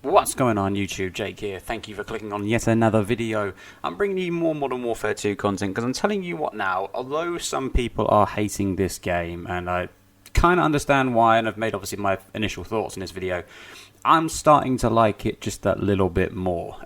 What's going on YouTube? Jake here. Thank you for clicking on yet another video. I'm bringing you more Modern Warfare 2 content because I'm telling you what now, although some people are hating this game, and I kind of understand why, and I've made obviously my initial thoughts in this video, I'm starting to like it just that little bit more.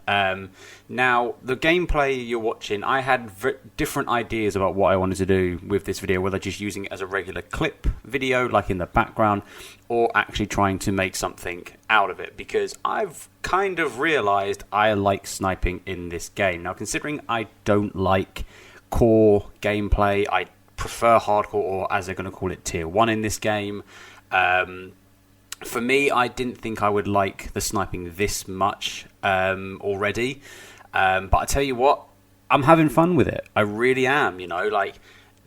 Now, the gameplay you're watching, I had different ideas about what I wanted to do with this video, whether just using it as a regular clip video, like in the background, or actually trying to make something out of it, because I've kind of realised I like sniping in this game. Now, considering I don't like core gameplay, I prefer hardcore, or as they're going to call it, tier 1 in this game. For me, I didn't think I would like the sniping this much already. But I tell you what, I'm having fun with it. I really am, you know, like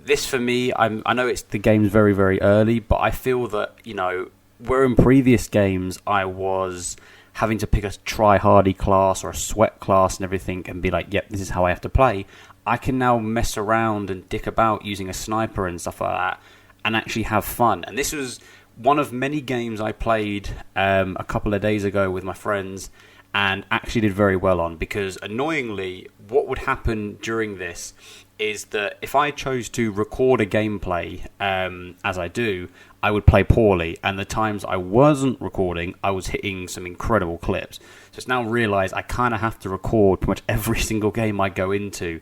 this for me, I know it's the game's very, very early, but I feel that, you know, where in previous games I was having to pick a try-hardy class or a sweat class and everything and be like, yep, this is how I have to play, I can now mess around and dick about using a sniper and stuff like that and actually have fun. And this was one of many games I played a couple of days ago with my friends and actually did very well on, because annoyingly what would happen during this is that if I chose to record a gameplay as I do, I would play poorly, and the times I wasn't recording I was hitting some incredible clips. So it's now realised I kind of have to record pretty much every single game I go into,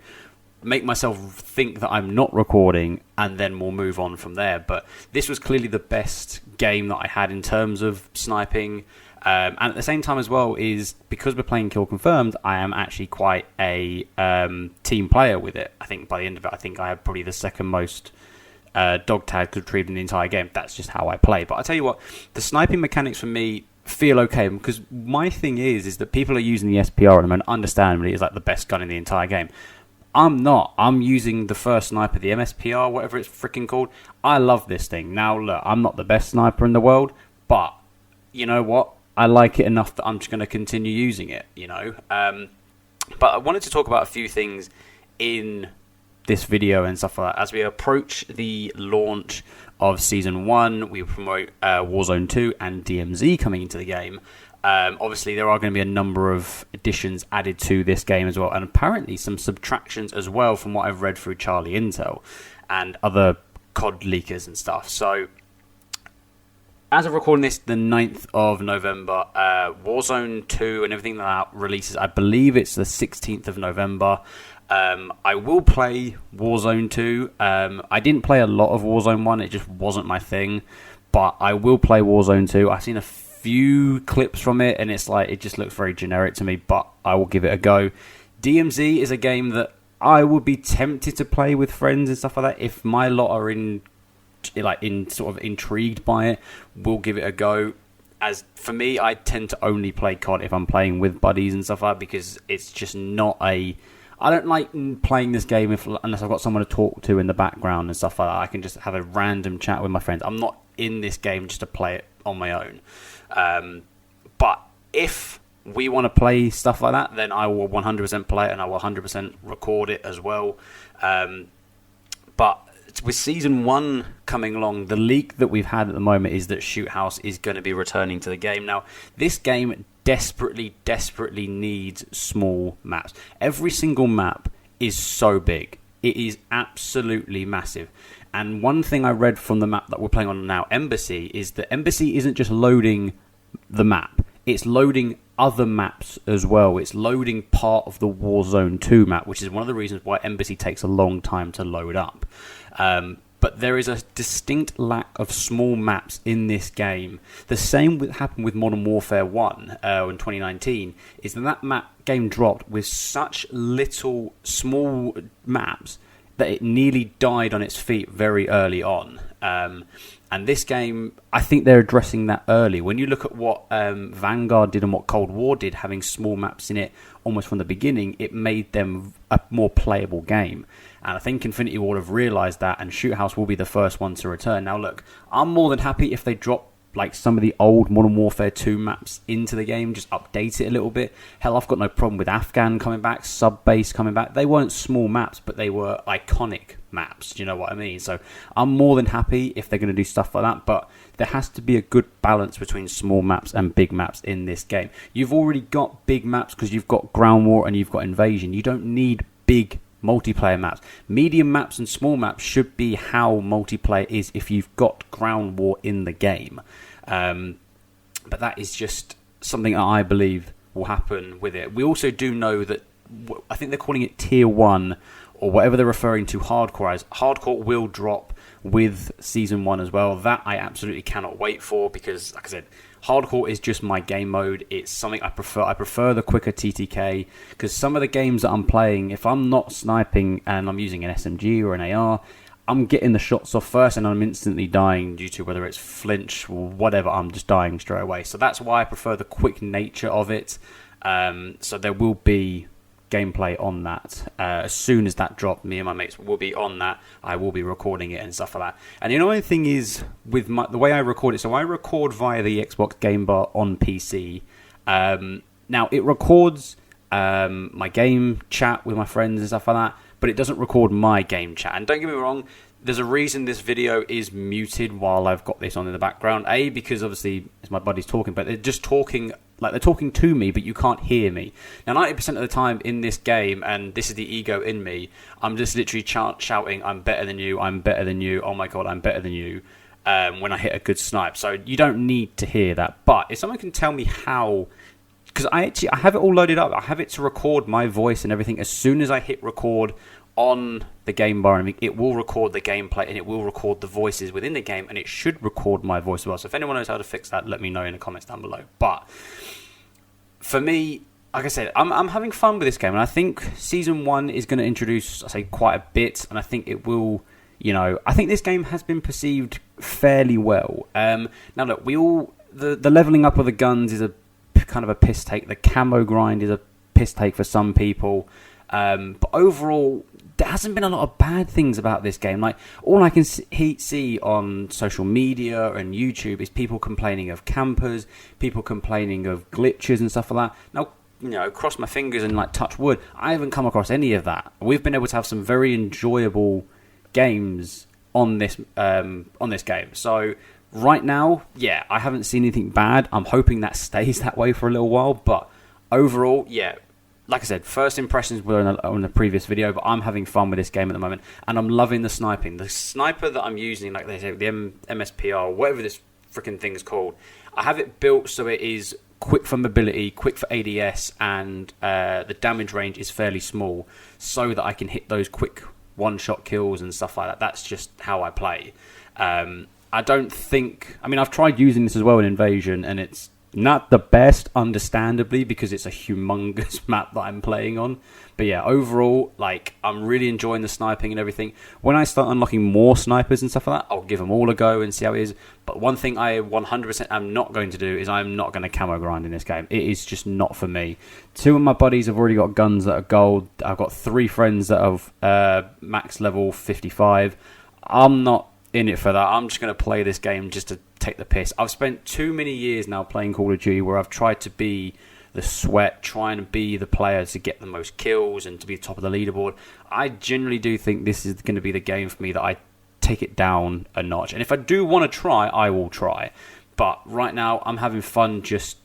make myself think that I'm not recording, and then we'll move on from there. But this was clearly the best game that I had in terms of sniping, and at the same time as well, is because we're playing Kill Confirmed, I am actually quite a team player with it. I think by the end of it, I think I had probably the second most dog tags retrieved in the entire game. That's just how I play. But I tell you what, the sniping mechanics for me feel okay, because my thing is that people are using the SPR at the moment, understandably, it's like the best gun in the entire game. I'm not. I'm using the first sniper, the MSPR, whatever it's freaking called. I love this thing. Now, look, I'm not the best sniper in the world, but you know what? I like it enough that I'm just going to continue using it, you know. But I wanted to talk about a few things in this video and stuff like that. As we approach the launch of Season 1, we promote Warzone 2 and DMZ coming into the game. Obviously, there are going to be a number of additions added to this game as well, and apparently some subtractions as well from what I've read through Charlie Intel and other COD leakers and stuff. So, as of recording this, the 9th of November, Warzone 2 and everything that releases, I believe it's the 16th of November. I will play Warzone 2. I didn't play a lot of Warzone 1, it just wasn't my thing, but I will play Warzone 2. I've seen a few clips from it and it's like, it just looks very generic to me, but I will give it a go. DMZ is a game that I would be tempted to play with friends and stuff like that. If my lot are in sort of intrigued by it, we'll give it a go. As for me, I tend to only play COD if I'm playing with buddies and stuff like that, because it's just not a... I don't like playing this game unless I've got someone to talk to in the background and stuff like that. I can just have a random chat with my friends. I'm not in this game just to play it on my own. But if we want to play stuff like that, then I will 100% play it, and I will 100% record it as well. But with Season 1 coming along, the leak that we've had at the moment is that Shoot House is going to be returning to the game. Now, this game desperately needs small maps. Every single map is so big. It is absolutely massive. And one thing I read from the map that we're playing on now, Embassy, is that Embassy isn't just loading the map. It's loading other maps as well. It's loading part of the Warzone 2 map, which is one of the reasons why Embassy takes a long time to load up. But there is a distinct lack of small maps in this game. The same happened with Modern Warfare 1 in 2019, is that map game dropped with such little small maps that it nearly died on its feet very early on. And this game, I think they're addressing that early. When you look at what Vanguard did and what Cold War did, having small maps in it almost from the beginning, it made them a more playable game. And I think Infinity Ward have realised that, and Shoot House will be the first one to return. Now look, I'm more than happy if they drop like some of the old Modern Warfare 2 maps into the game, just update it a little bit. Hell, I've got no problem with Afghan coming back, Sub Base coming back. They weren't small maps, but they were iconic maps. Do you know what I mean? So I'm more than happy if they're going to do stuff like that, but there has to be a good balance between small maps and big maps in this game. You've already got big maps because you've got ground war and you've got invasion. You don't need big multiplayer maps. Medium maps and small maps should be how multiplayer is if you've got ground war in the game. But that is just something that I believe will happen with it. We also do know that, I think they're calling it Tier 1, or whatever they're referring to hardcore as. Hardcore will drop with Season 1 as well. That I absolutely cannot wait for, because, like I said, hardcore is just my game mode. It's something I prefer. I prefer the quicker TTK, because some of the games that I'm playing, if I'm not sniping and I'm using an SMG or an AR, I'm getting the shots off first and I'm instantly dying due to whether it's flinch or whatever. I'm just dying straight away. So that's why I prefer the quick nature of it. So there will be gameplay on that. As soon as that drop, me and my mates will be on that. I will be recording it and stuff like that. And the only thing is, with the way I record it, so I record via the Xbox Game Bar on PC. Now, it records my game chat with my friends and stuff like that, but it doesn't record my game chat. And don't get me wrong, there's a reason this video is muted while I've got this on in the background. A, because obviously it's my buddies talking, but they're just talking, like they're talking to me, but you can't hear me. Now, 90% of the time in this game, and this is the ego in me, I'm just literally shouting, I'm better than you, I'm better than you, oh my god, I'm better than you, when I hit a good snipe. So you don't need to hear that. But if someone can tell me how, because I have it all loaded up, I have it to record my voice and everything. As soon as I hit record on the game bar, and it will record the gameplay and it will record the voices within the game, and it should record my voice as well. So if anyone knows how to fix that, let me know in the comments down below. But for me, like I said, I'm having fun with this game, and I think Season 1 is going to introduce, I say, quite a bit, and I think it will, I think this game has been perceived fairly well. Now look, the leveling up of the guns is a kind of a piss take. The camo grind is a piss take for some people. But overall, there hasn't been a lot of bad things about this game. Like, all I can see on social media and YouTube is people complaining of campers, people complaining of glitches and stuff like that. Now, cross my fingers and touch wood, I haven't come across any of that. We've been able to have some very enjoyable games on this game. So right now, yeah, I haven't seen anything bad. I'm hoping that stays that way for a little while. But overall, yeah. Like I said, first impressions were on the previous video, but I'm having fun with this game at the moment, and I'm loving the sniping. The sniper that I'm using, like they say, the MSPR, whatever this freaking thing is called, I have it built so it is quick for mobility, quick for ADS, and the damage range is fairly small, so that I can hit those quick one-shot kills and stuff like that. That's just how I play. I don't think... I mean, I've tried using this as well in Invasion, and it's not the best, understandably, because it's a humongous map that I'm playing on. But yeah, overall, I'm really enjoying the sniping and everything. When I start unlocking more snipers and stuff like that, I'll give them all a go and see how it is. But one thing I 100% am not going to do is I'm not going to camo grind in this game. It is just not for me. 2 of my buddies have already got guns that are gold. I've got 3 friends that have max level 55. I'm not in it for that. I'm just going to play this game just to take the piss. I've spent too many years now playing Call of Duty where I've tried to be the sweat, trying to be the player to get the most kills and to be top of the leaderboard. I generally do think this is going to be the game for me that I take it down a notch. And if I do want to try, I will try. But right now, I'm having fun just,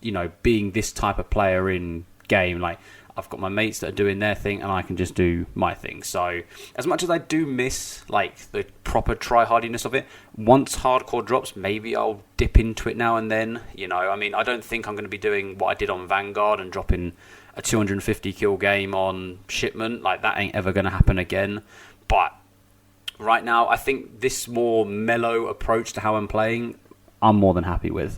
being this type of player in game. I've got my mates that are doing their thing, and I can just do my thing. So, as much as I do miss, the proper try-hardiness of it, once hardcore drops, maybe I'll dip into it now and then. I mean, I don't think I'm going to be doing what I did on Vanguard and dropping a 250 kill game on Shipment. That ain't ever going to happen again. But right now, I think this more mellow approach to how I'm playing, I'm more than happy with.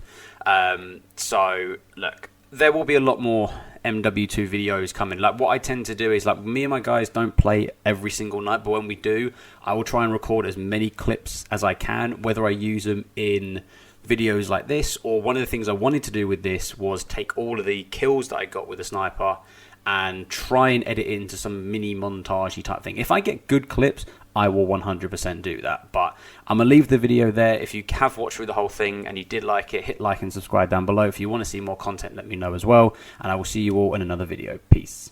So, look, there will be a lot more MW2 videos coming. What I tend to do is, me and my guys don't play every single night, but when we do, I will try and record as many clips as I can, whether I use them in videos like this, or one of the things I wanted to do with this was take all of the kills that I got with the sniper and try and edit it into some mini montage type thing. If I get good clips, I will 100% do that. But I'm going to leave the video there. If you have watched through the whole thing and you did like it, hit like and subscribe down below. If you want to see more content, let me know as well. And I will see you all in another video. Peace.